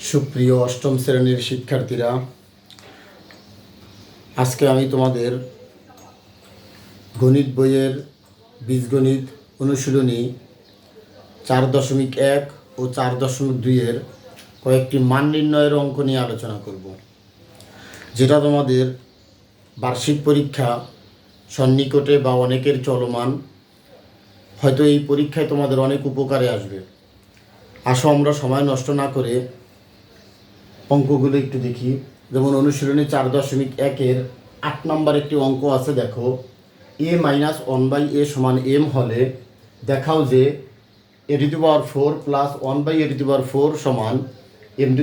সুপ্রিয় অষ্টম শ্রেণীর শিক্ষার্থীরা, আজকে আমি তোমাদের গণিত বইয়ের বীজগণিত অনুশীলনী 4.1 ও 4.2-এর কয়েকটি মান নির্ণয়ের অঙ্ক নিয়ে আলোচনা করব, যেটা তোমাদের বার্ষিক পরীক্ষা সন্নিকটে বা অনেকের চলমান। হয়তো এই পরীক্ষায় তোমাদের অনেক উপকারে আসবে। আসো আমরা সময় নষ্ট না করে অঙ্কগুলো একটু দেখি। যেমন অনুশীলনী 4.1-এর 8 নম্বর একটি অঙ্ক আছে। দেখো, a-1/a সমান m হলে দেখাও যে a⁴ প্লাস 1/a⁴ সমান m⁴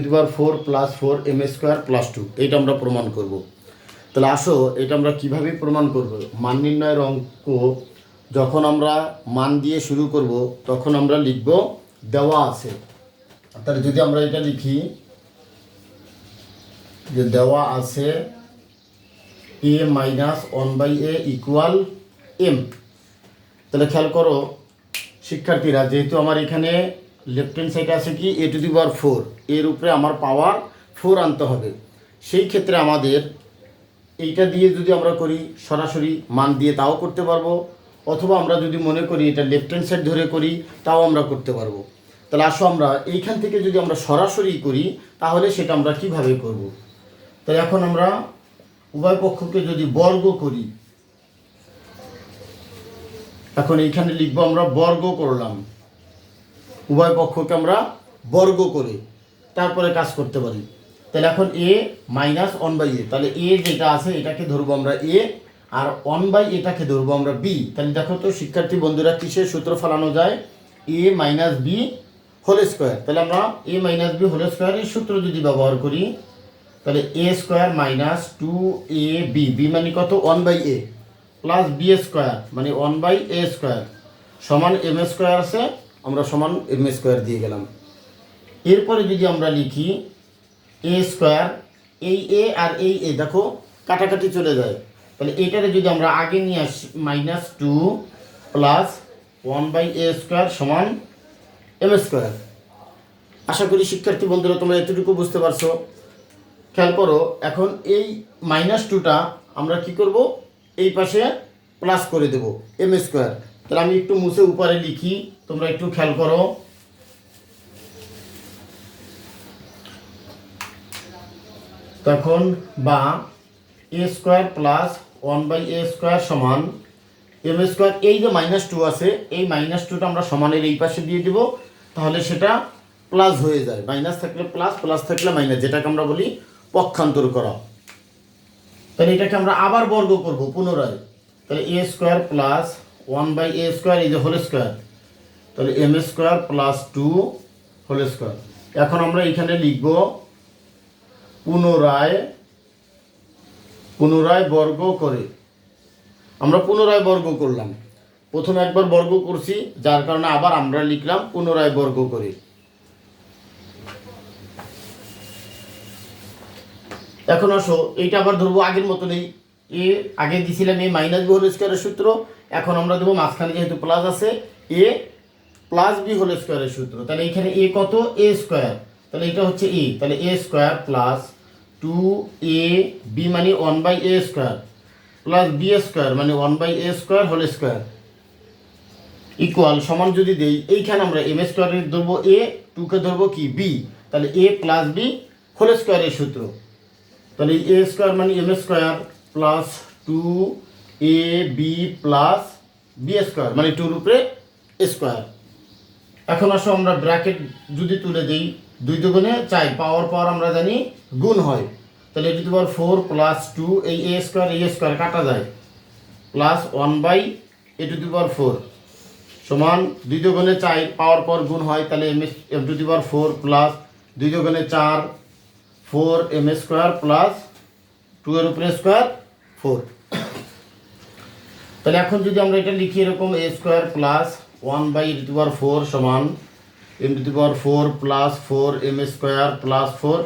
প্লাস 4m² প্লাস 2। এইটা আমরা প্রমাণ করব। তাহলে আসো এটা আমরা কীভাবে প্রমাণ করব। মান নির্ণয়ের অঙ্ক যখন আমরা মান দিয়ে শুরু করব তখন আমরা লিখব দেওয়া আছে। তাহলে যদি আমরা এটা লিখি যে দেওয়া আছে a-1/a ইকুয়াল m। তাহলে খেয়াল করো শিক্ষার্থীরা, যেহেতু আমার এখানে লেফট হ্যান্ড সাইডে আছে কি a⁴, এর উপরে আমার পাওয়ার 4 আনতে হবে। সেই ক্ষেত্রে আমাদের এইটা দিয়ে যদি আমরা করি সরাসরি মান দিয়ে তাও করতে পারবো, অথবা আমরা যদি মনে করি এটা লেফট হ্যান্ড সাইড ধরে করি তাও আমরা করতে পারবো। তাহলে আসো আমরা এইখান থেকে যদি আমরা সরাসরি করি তাহলে সেটা আমরা কিভাবে করব। তাহলে এখন আমরা উভয় পক্ষকে যদি বর্গ করি, এখন এইখানে লিখবো আমরা বর্গ করলাম, উভয় পক্ষকে আমরা বর্গ করে তারপরে কাজ করতে পারি। তাহলে এখন a-1/a, তাহলে a যেটা আছে এটাকে ধরবো আমরা a, আর 1/aটাকে ধরবো আমরা b। তাহলে দেখো তো শিক্ষার্থী বন্ধুরা, কিসের সূত্র ফেলানো যায়? a minus b whole square. তাহলে আমরা a মাইনাস b হোল স্কোয়ারের সূত্র যদি ব্যবহার করি তাহলে a square minus 2ab, b মানে কত 1/a, প্লাস b স্কোয়ার মানে 1/a স্কোয়ার সমান m স্কোয়ার আছে, আমরা সমান m স্কোয়ার দিয়ে গেলাম। এরপরে যদি আমরা লিখি a স্কোয়ার, এই a আর এই a দেখো কাটাকাটি চলে যায়। তাহলে এইটারে যদি আমরা আগে নিয়ে আসি মাইনাস 2 প্লাস 1/a স্কোয়ার সমান m স্কোয়ার। আশা করি শিক্ষার্থী বন্ধুরা তোমরা এতটুকু বুঝতে পারছো। খেয়াল করো, এখন এই -2টা আমরা কি করব, এই পাশে প্লাস করে দেব m স্কোয়ার। তাহলে আমি একটু মুছে উপরে লিখি, তোমরা একটু খেয়াল করো। তখন বা a square plus 1/a square সমান m স্কোয়ার। এই যে -2 আছে, এই -2টা আমরা সমানের এই পাশে দিয়ে দিব, তাহলে সেটা প্লাস হয়ে যায়। মাইনাস থাকলে প্লাস, প্লাস থাকলে মাইনাস, যেটাকে আমরা বলি পক্ষান্তর করা। তাহলে এটাকে আমরা আবার বর্গ করব পুনরায়। তাহলে a square plus 1/a square এই যে হোল স্কোয়ার, তাহলে m square plus 2 whole square. এখন আমরা এখানে লিখব পুনরায় বর্গ করে। আমরা পুনরায় বর্গ করলাম, প্রথমে একবার বর্গ করছি যার কারণে আবার আমরা লিখলাম পুনরায় বর্গ করে। এখন আসো এইটা আবার ধরবো আগের মতনই, এ আগে দিছিলাম a মাইনাস b হোল স্কোয়ারের সূত্র, এখন আমরা দেবো মাঝখানে যেহেতু প্লাস আছে a প্লাস b হোল স্কোয়ারের সূত্র। তাহলে এখানে a কত, a স্কোয়ার, তাহলে এটা হচ্ছে a, তাহলে a স্কোয়ার প্লাস 2ab মানে 1/a square plus b square মানে 1/a square whole square equal সমান যদি দেই, এইখানে আমরা m স্কোয়ারের ধরবো a, 2কে ধরবো কি b, তাহলে a প্লাস b হোল স্কোয়ারের সূত্র। তাহলে a স্কোয়ার মানে m square plus 2ab plus b square মানে 2 উপরে স্কোয়ার। এখন আসো আমরা ব্র্যাকেট যদি তুলে দিই, 2 দুগুণে 4, পাওয়ার আমরা জানি গুণ হয়। তাহলে a⁴ প্লাস 2, এই a স্কোয়ার কাটা যায়, প্লাস 1/a⁴ সমান 2 দুগুণে 4, পাওয়ার গুণ হয়, তাহলে m⁴ প্লাস 2 দুগুণে 4 4m স্কোয়ার প্লাস 2 এর উপরে স্কোয়ার 4। তাহলে এখন যদি আমরা এটা লিখি এরকম a স্কোয়ার প্লাস 1/a⁴ সমান m⁴ plus 4m square plus 4,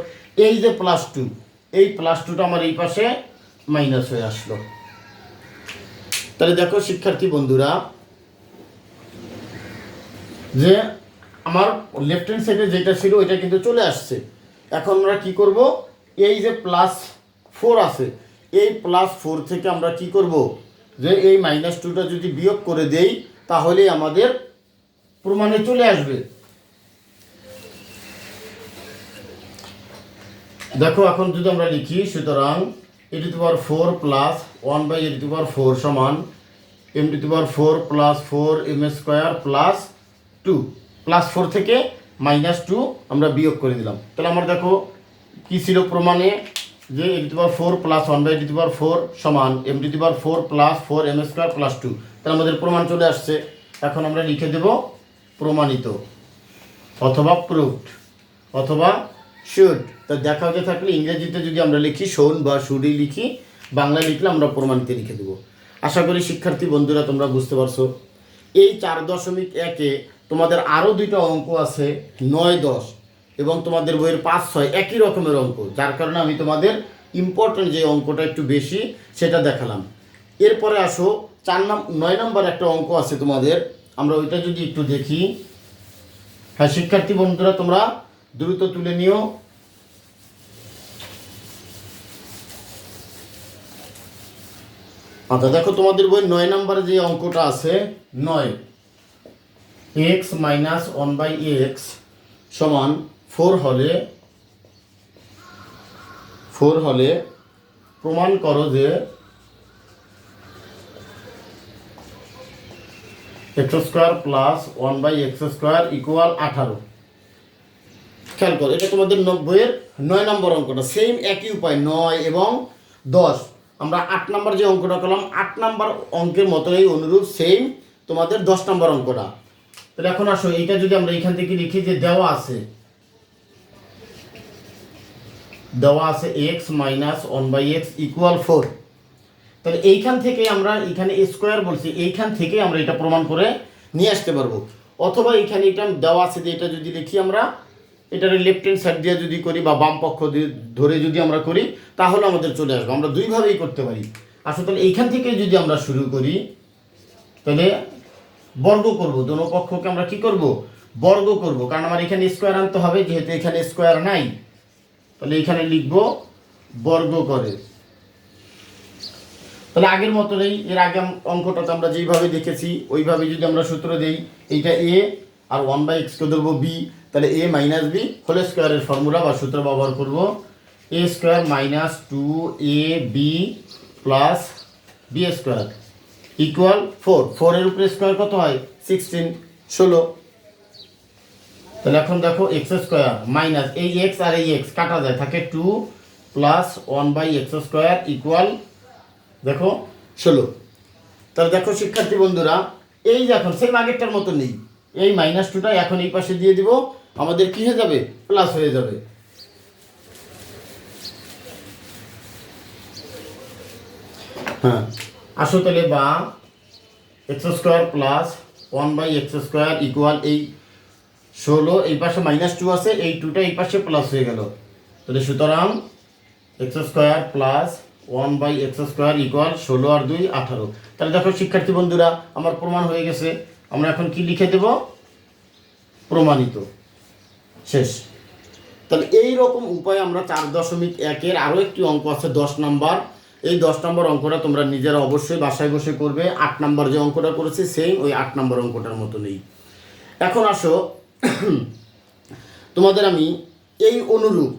এই যে প্লাস 2, এই প্লাস 2টা আমার এই পাশে মাইনাস হয়ে আসলো। তাহলে দেখো শিক্ষার্থী বন্ধুরা, যে আমার লেফট হ্যান্ড সাইডে যেটা ছিল ওইটা কিন্তু চলে আসছে। এখন আমরা কি করব, এই যে +4 আছে, এই +4 থেকে আমরা কি করব, যে এই -2টা যদি বিয়োগ করে দেই তাহলে আমাদের প্রমাণে চলে আসবে। দেখো এখন যদি আমরা লিখি, সুতরাং e⁴ প্লাস 1/e⁴ সমান m⁴ প্লাস 4m² প্লাস 2, +4 থেকে -2 আমরা বিয়োগ করে দিলাম। তাহলে আমরা দেখো কি ছিল প্রমাণে, যে e⁴ প্লাস 1/e⁴ সমান m⁴ প্লাস 4m² প্লাস 2। তাহলে আমাদের প্রমাণ চলে আসছে। এখন আমরা লিখে দেব প্রমাণিত অথবা প্রুভড অথবা শুড। তা দেখা হয়ে থাকলে ইংরেজিতে যদি আমরা লিখি শোন বা শুডই লিখি, বাংলায় লিখলে আমরা প্রমাণিত লিখে দেব। আশা করি শিক্ষার্থী বন্ধুরা তোমরা বুঝতে পারছো। এই 4.1-এ তোমাদের আরও দুইটা অঙ্ক আছে, 9-10, এবং তোমাদের বইয়ের 5-6 একই রকমের অঙ্ক, যার কারণে আমি তোমাদের ইম্পর্টেন্ট যে অঙ্কটা একটু বেশি সেটা দেখালাম। এরপরে আসো 9 নম্বর একটা অঙ্ক আছে তোমাদের, আমরা ওইটা যদি একটু দেখি। হ্যাঁ শিক্ষার্থী বন্ধুরা তোমরা দ্রুত তুলে নিও। আচ্ছা দেখো তোমাদের বই 9 নম্বরে যে অঙ্কটা আছে, 9 x - 1/x সমান 4 হলে প্রমাণ করো যে x² প্লাস 1/x² ইকুয়াল 18। খেয়াল করো, এটা তোমাদের বইয়ের 9 নম্বর অঙ্কটা, সেম একই উপায় 9 এবং 10। আমরা 8 নম্বর যে অঙ্কটা করলাম, 8 নম্বর অঙ্কের মতোই অনুরূপ সেম তোমাদের 10 নম্বর অঙ্কটা। তাহলে এখন আসো এইটা যদি আমরা এখান থেকে লিখি, যে দেওয়া আছে x - 1/x ইকুয়াল 4। তাহলে এইখান থেকে আমরা, এখানে স্কোয়ার বলছি, এইখান থেকে আমরা এটা প্রমাণ করে নিয়ে আসতে পারবো। অথবা এখানে এটা দেওয়া আছে যে এটা যদি লিখি আমরা, এটার লেফট হ্যান্ড সাইড দিয়ে যদি করি বা বাম পক্ষ দিয়ে ধরে যদি আমরা করি তাহলে আমাদের চলে আসবে। আমরা দুইভাবেই করতে পারি। আসলে তাহলে এইখান থেকে যদি আমরা শুরু করি, তাহলে বর্গ করব, দোনো পক্ষকে আমরা কি করব, বর্গ করব, কারণ আমার এখানে স্কোয়ার আনতে হবে, যেহেতু এখানে স্কোয়ার নাই। তাহলে এখানে লিখব বর্গ করে। তাহলে আগের মতনই, এর আগে অঙ্কটাতে আমরা যেইভাবে দেখেছি ওইভাবে যদি আমরা সূত্র দেই, এইটা a আর 1/x কে ধরবো b, তাহলে a - b হোল স্কোয়ারের ফর্মুলা বা সূত্র ব্যবহার করব, a² - 2ab plus b² equal 4। 4 এর উপরে স্কোয়ার কত হয়, 16। তাহলে এখন দেখো x² মাইনাস এই x আর এই x কাটা যায়, থাকে 2 প্লাস 1/x² ইকুয়াল দেখো 16। তাহলে দেখো শিক্ষার্থী বন্ধুরা, এই যে এখন সেম আগেরটার মতো নেই, এই -2টা এখন এই পাশে দিয়ে দিব, আমাদের কি হয়ে যাবে, প্লাস হয়ে যাবে। হ্যাঁ আসো তাহলে, বা x² প্লাস 1/x² ইকুয়াল এই 16, এই পাশে -2 আছে, এই 2টা এই পাশে প্লাস হয়ে গেল। তাহলে সুতরাং x² প্লাস 1/x² ইকুয়াল 16 আর 2 18। তাহলে দেখো শিক্ষার্থী বন্ধুরা আমার প্রমাণ হয়ে গেছে। আমরা এখন কি লিখে দেব, প্রমাণিত, শেষ। তাহলে এই রকম উপায়ে আমরা 4.1-এর আরও একটি অঙ্ক আছে 10 নম্বর। এই 10 নম্বর অঙ্কটা তোমরা নিজেরা অবশ্যই বাসায় বসে করবে। 8 নম্বর যে অঙ্কটা করেছি সেম ওই 8 নম্বর অঙ্কটার মতো নেই। এখন আসো তোমাদের আমি এই অনুরূপ,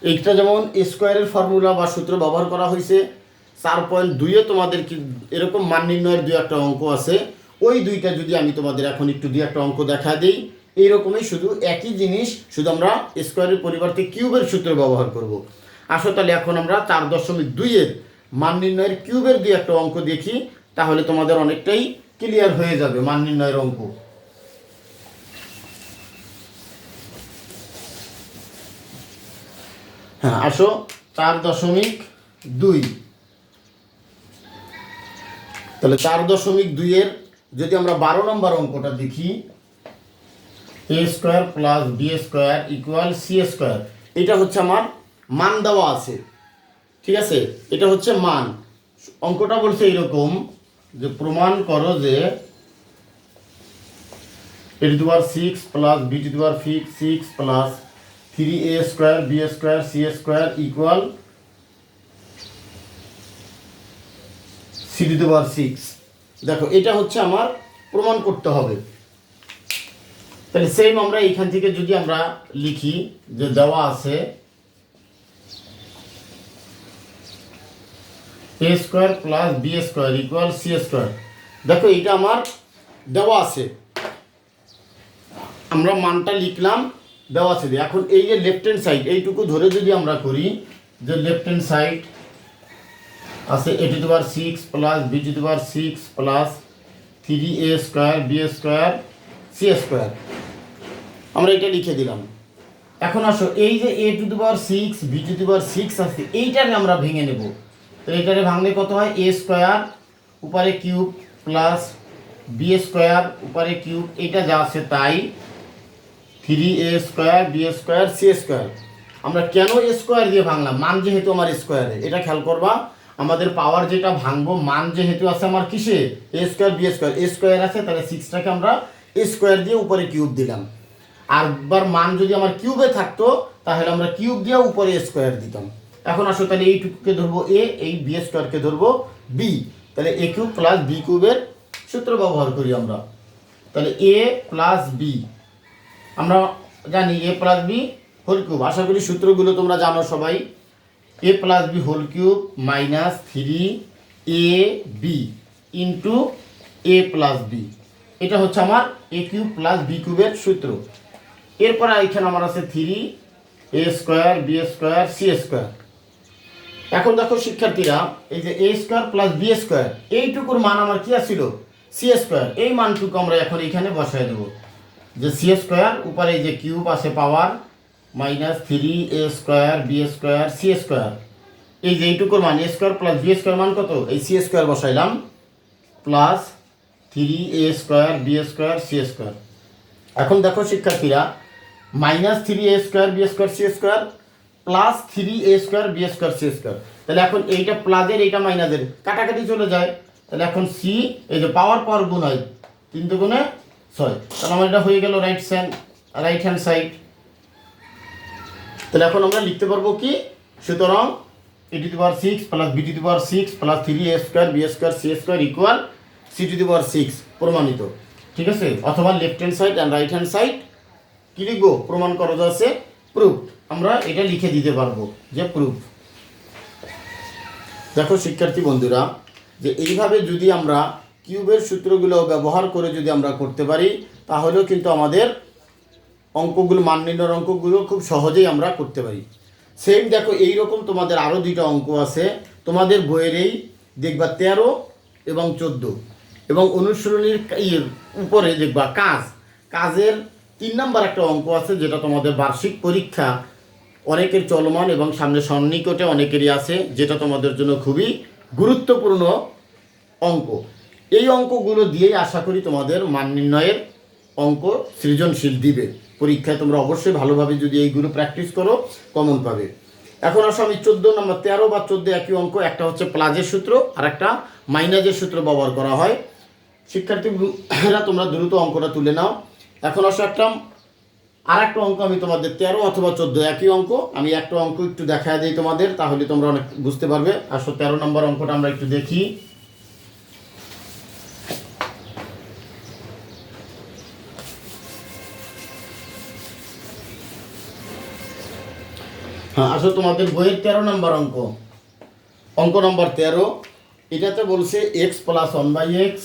এইটা যেমন স্কোয়ারের ফর্মুলা বা সূত্র ব্যবহার করা হয়েছে, 4.2-এ তোমাদের কি এরকম মান নির্ণয়ের 2-একটা অঙ্ক আছে, ওই দুইটা যদি আমি তোমাদের এখন একটু 2-একটা অঙ্ক দেখা দিই, এইরকমই শুধু একই জিনিস, শুধু আমরা স্কোয়ারের পরিবর্তে কিউবের সূত্র ব্যবহার করব। আসো তাহলে এখন আমরা 4.2-এর মান নির্ণয়ের কিউবের 2-একটা অঙ্ক দেখি, তাহলে তোমাদের অনেকটাই ক্লিয়ার হয়ে যাবে মান নির্ণয়ের অঙ্ক। হ্যাঁ আসো 4.2, তাহলে 4.2-এর যদি আমরা 12 নম্বর অঙ্কটা দেখি, a² plus b² equal c²। এটা হচ্ছে আমার মান দেওয়া আছে, ঠিক আছে, এটা হচ্ছে মান। অঙ্কটা বলছে এরকম যে প্রমাণ করো যে a⁴ 6 plus b⁴ 6 plus 3a² b² c² equal c⁻6। দেখো এটা হচ্ছে আমার প্রমাণ করতে হবে। তাহলে সেম আমরা এখান থেকে যদি আমরা লিখি যে দেওয়া আছে a² plus b² equal c²। দেখো এটা আমার দেওয়া আছে, আমরা মানটা লিখলাম, দেওয়া আছে। এখন এই যে লেফট হ্যান্ড সাইড এইটুকু ধরে যদি আমরা করি যে লেফট হ্যান্ড সাইড আছে a⁻6 plus b⁻6 plus 3a² b² c²। আমরা এটা লিখে দিলাম। এখন আসো এই যে a⁻6 b⁻6 আছে এইটাকে আমরা ভেঙে নেব। তো এইটাকে ভাঙলে কত হয়, a² উপরে কিউব প্লাস b² উপরে কিউব, এটা যা আছে তাই 3a² b² c²। আমরা কেন স্কোয়ার দিয়ে ভাঙলাম, মান যেহেতু আমার স্কোয়ারে, এটা খেয়াল করবা। আমাদের পাওয়ার যেটা ভাঙবো মান যেহেতু আছে আমার কিসে, a² b² স্কোয়ার আছে, তাহলে 6টাকে আমরা স্কোয়ার দিয়ে উপরে কিউব দিলাম। আর বার মান যদি আমার কিউবে থাকতো তাহলে আমরা কিউব দিয়ে উপরে স্কোয়ার দিতাম। এখন আসো তাহলে এইটুকুকে ধরবো a, এই b² ধরবো b, তাহলে a³ প্লাস b³ সূত্র ব্যবহার করি আমরা। তাহলে a প্লাস b, আমরা জানি a plus b whole cube, আশা করি সূত্রগুলো তোমরা জানো সবাই। a plus b whole cube minus 3ab into a plus b, এটা হচ্ছে আমার a³ প্লাস b³ সূত্র। এরপরে এখানে আমার আছে 3a² b² c²। এখন দেখো শিক্ষার্থীরা, এই যে a² প্লাস b² এইটুকুর মান আমার কি আছিল, c²। এই মানটুকু আমরা এখন এখানে বসায় দেবো যে c² উপরে এই যে কিউব আছে power minus 3a² b² c²। এই যে এইটুকুর মান a² প্লাস b² মান কত, এই c² বসাইলাম plus 3a² b² c²। এখন দেখো শিক্ষার্থীরা, minus 3a² b² c² plus 3a² b² c²। তাহলে এখন এইটা প্লাসের এইটা মাইনাসের কাটাকাটি চলে যায়। তাহলে এখন সি এই যে পাওয়ার পাওয়ার গুণ হয়, 3 × 6, তাহলে আমার এটা হয়ে গেল রাইট হ্যান্ড সাইড। তাহলে এখন আমরা লিখতে পারবো কি, সুতরাং a⁻6 plus b⁻6 plus 3a² b² c² equal c⁻6 প্রমাণিত। ঠিক আছে, অথবা left hand side and right hand side কি লিখবো, প্রমাণ করা যাচ্ছে প্রুফ, আমরা এটা লিখে দিতে পারবো যে প্রুফ। দেখো শিক্ষার্থী বন্ধুরা, যে এইভাবে যদি আমরা কিউবের সূত্রগুলো ব্যবহার করে যদি আমরা করতে পারি তাহলেও কিন্তু আমাদের অঙ্কগুলো, মান নির্ণয়ের অঙ্কগুলো খুব সহজেই আমরা করতে পারি। সেম দেখো এইরকম তোমাদের আরও 2টা অঙ্ক আছে তোমাদের বইয়েরই, দেখবা 13 এবং 14, এবং অনুশীলনীর উপরে দেখবা কাজের 3 নাম্বার একটা অঙ্ক আছে, যেটা তোমাদের বার্ষিক পরীক্ষা অনেকের চলমান এবং সামনে সন্নিকটে অনেকেরই আছে, যেটা তোমাদের জন্য খুবই গুরুত্বপূর্ণ অঙ্ক। এই অঙ্কগুলো দিয়েই আশা করি তোমাদের মান নির্ণয়ের অঙ্ক সৃজনশীল দিবে পরীক্ষায়। তোমরা অবশ্যই ভালোভাবে যদি এইগুলো প্র্যাকটিস করো কমন পাবে। এখন আসো আমি 14 নম্বর, 13 বা 14 একই অঙ্ক, একটা হচ্ছে প্লাসের সূত্র আর একটা মাইনাসের সূত্র ব্যবহার করা হয়। শিক্ষার্থীরা তোমরা দ্রুত অঙ্কটা তুলে নাও। এখন আসো আর একটা অঙ্ক আমি তোমাদের 13 অথবা 14 একই অঙ্ক, আমি একটা অঙ্ক একটু দেখা দিই তোমাদের, তাহলে তোমরা অনেক বুঝতে পারবে। আসো 13 নম্বর অঙ্কটা আমরা একটু দেখি। হ্যাঁ, আসো তোমাদের বইয়ের 13 নম্বর অঙ্ক নম্বর 13, এটাতে বলছে x প্লাস 1/x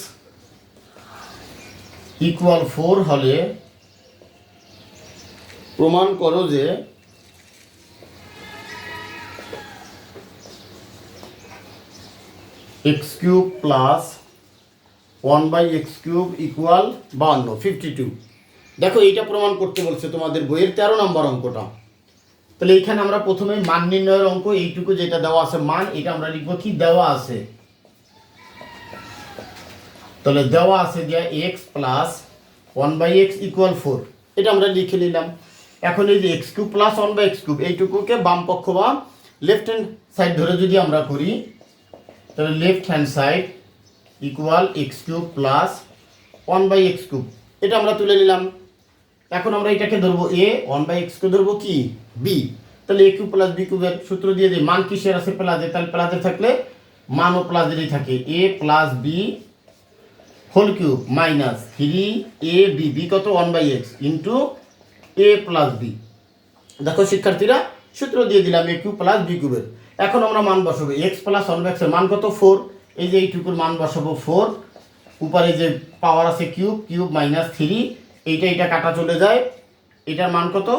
ইকুয়াল 4 হলে প্রমাণ করো যে x³ প্লাস 1/x³ ইকুয়াল 52, 52। দেখো এইটা প্রমাণ করতে বলছে তোমাদের বইয়ের 13 নম্বর অঙ্কটা। তাহলে এইখানে আমরা প্রথমে মান নির্ণয়ের অঙ্ক, এইটুকু যেটা দেওয়া আছে মান, এটা আমরা লিখবো কি, দেওয়া আছে। তাহলে দেওয়া আছে যে x প্লাস 1/x ইকুয়াল 4, এটা আমরা লিখে নিলাম। এখন এই যে x³ প্লাস 1/x³ এইটুকুকে বাম পক্ষ বা লেফট হ্যান্ড সাইড ধরে যদি আমরা করি, তাহলে left hand side equal x³ plus 1/x³, এটা আমরা তুলে নিলাম। এখন আমরা এটাকে ধরবো এ, 1/x-কে ধরবো কি বি। তাহলে এ কিউব প্লাস বি কিউবের সূত্র দিয়ে দিই, মান কিসের আছে প্লাসে, তাহলে প্লাসে থাকলে মানও প্লাসেরই থাকে, A plus B whole cube minus 3ab, B কত 1/x ইন্টু এ প্লাস বি। দেখো শিক্ষার্থীরা সূত্র দিয়ে দিলাম এ কিউব প্লাস বি কিউবের। এখন আমরা মান বসাবো, এক্স প্লাস 1/x এর মান কত 4, এই যে এইটুকুর মান বসাবো 4, উপরে যে পাওয়ার আছে কিউব, কিউব মাইনাস 3, এইটা কাটা চলে যায়, এটার মান কত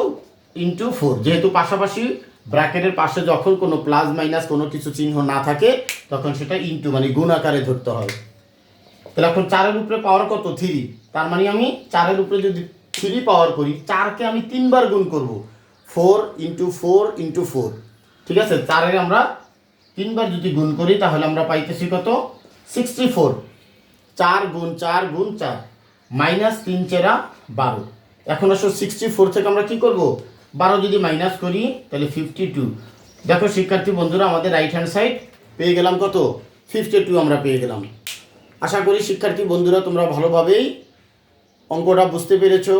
ইন্টু 4, যেহেতু পাশাপাশি ব্র্যাকেটের পাশে যখন কোনো প্লাস মাইনাস কোনো কিছু চিহ্ন না থাকে তখন সেটা ইন্টু মানে গুণ আকারে ধরতে হয়। তাহলে এখন 4-এর উপরে পাওয়ার কত 3, তার মানে আমি 4-এর উপরে যদি 3 পাওয়ার করি, 4-কে আমি 3 বার গুণ করব, 4 ইন্টু 4 ইন্টু 4, ঠিক আছে। 4-এর আমরা 3 বার যদি গুণ করি তাহলে আমরা পাইতেছি কত 64, 4 গুণ 4 গুণ 4 মাইনাস 3 4 12। এখন আসো 64 থেকে আমরা কি করব, 12 যদি মাইনাস করি তাহলে 52। দেখো শিক্ষার্থী বন্ধুরা আমাদের রাইট হ্যান্ড সাইড পেয়ে গেলাম কত 52 আমরা পেয়ে গেলাম। আশা করি শিক্ষার্থী বন্ধুরা তোমরা ভালোভাবেই অঙ্কটা বুঝতে পেরেছো।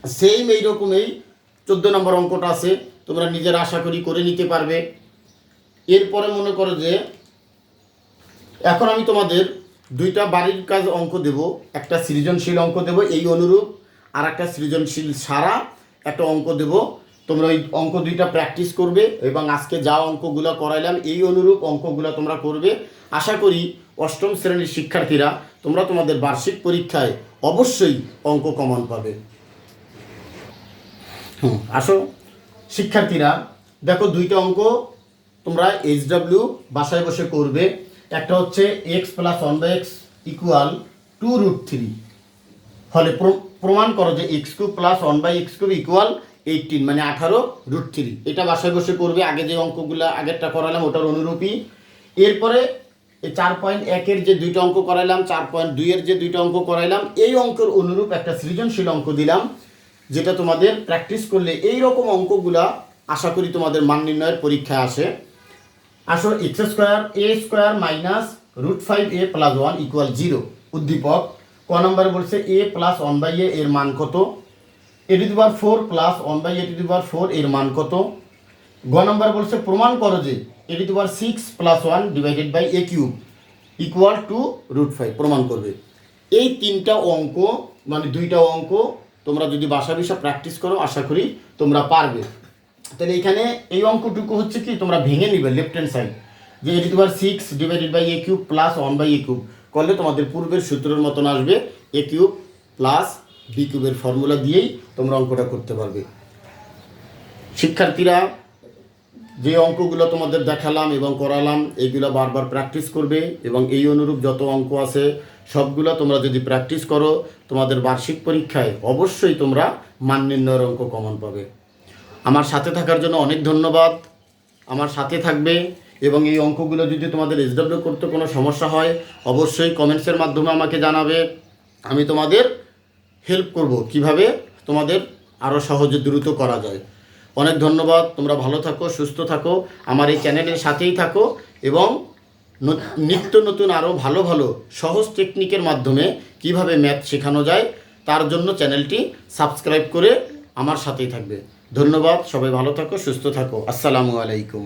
সেম এইরকমই 14 নম্বর অঙ্কটা আছে, তোমরা নিজের আশা করি করে নিতে পারবে। এরপরে মনে করো যে এখন আমি তোমাদের দুইটা বাড়ির কাজ অঙ্ক দেব, একটা সৃজনশীল অঙ্ক দেব এই অনুরূপ, আর একটা সৃজনশীল সারা একটা অঙ্ক দেব। তোমরা ওই অঙ্ক দুইটা প্র্যাকটিস করবে এবং আজকে যা অঙ্কগুলো করাইলাম এই অনুরূপ অঙ্কগুলো তোমরা করবে। আশা করি অষ্টম শ্রেণীর শিক্ষার্থীরা তোমরা তোমাদের বার্ষিক পরীক্ষায় অবশ্যই অঙ্ক কমন পাবে। আসো শিক্ষার্থীরা দেখো দুইটা অঙ্ক তোমরা HW বাসায় বসে করবে। একটা হচ্ছে x প্লাস 1/x ইকুয়াল 2√3, ফলে প্রমাণ করো যে x cube plus 1/x cube equal 18 মানে 18√3। এটা বাসায় বসে করবে, আগে যে অঙ্কগুলো আগেরটা করালাম ওটার অনুরূপই। এরপরে 4.1-এর যে দুইটা অঙ্ক করাইলাম, 4.2-এর যে দুইটা অঙ্ক করাইলাম, এই অঙ্কের অনুরূপ একটা সৃজনশীল অঙ্ক দিলাম, যেটা তোমাদের প্র্যাকটিস করলে এই রকম অঙ্কগুলা আশা করি তোমাদের মান নির্ণয়ের পরীক্ষায় আসে। আসো x² minus √5a plus 1 equal 0। উদ্দীপক ক নম্বরে বলছে a প্লাস 1/a এর মান কত, a⁴ প্লাস 1/a⁴ এর মান কত। গ নম্বর বলছে প্রমাণ করো যে a⁶ plus 1 divided by a cube equal to √5 প্রমাণ করবে। এই তিনটা অঙ্ক মানে দুইটা অঙ্ক তোমরা যদি বাসা প্র্যাকটিস করো আশা করি তোমরা পারবে। তাহলে এখানে এই অঙ্কটুকু হচ্ছে কি তোমরা ভেঙে নিবে লেফট হ্যান্ড সাইড, যে a⁶ divided by a cube plus 1/a cube করলে তোমাদের পূর্বের সূত্রের মতন আসবে, a কিউব প্লাস b কিউবের ফর্মুলা দিয়েই তোমরা অঙ্কটা করতে পারবে। শিক্ষার্থীরা যে অঙ্কগুলো তোমাদের দেখালাম এবং করালাম এইগুলো বারবার প্র্যাকটিস করবে এবং এই অনুরূপ যত অঙ্ক আছে সবগুলো তোমরা যদি প্র্যাকটিস করো তোমাদের বার্ষিক পরীক্ষায় অবশ্যই তোমরা মান নির্ণয়ের অঙ্ক কমন পাবে। আমার সাথে থাকার জন্য অনেক ধন্যবাদ। আমার সাথে থাকবে এবং এই অঙ্কগুলো যদি তোমাদের HW করতে কোনো সমস্যা হয় অবশ্যই কমেন্টসের মাধ্যমে আমাকে জানাবে, আমি তোমাদের হেল্প করব কিভাবে তোমাদের আরও সহজে দ্রুত করা যায়। অনেক ধন্যবাদ, তোমরা ভালো থাকো, সুস্থ থাকো, আমার এই চ্যানেলের সাথেই থাকো এবং নিত্য নতুন আরও ভালো ভালো সহজ টেকনিকের মাধ্যমে কিভাবে ম্যাথ শেখানো যায় তার জন্য চ্যানেলটি সাবস্ক্রাইব করে আমার সাথেই থাকবে। ধন্যবাদ, সবাই ভালো থাকো, সুস্থ থাকো, আসসালামু আলাইকুম।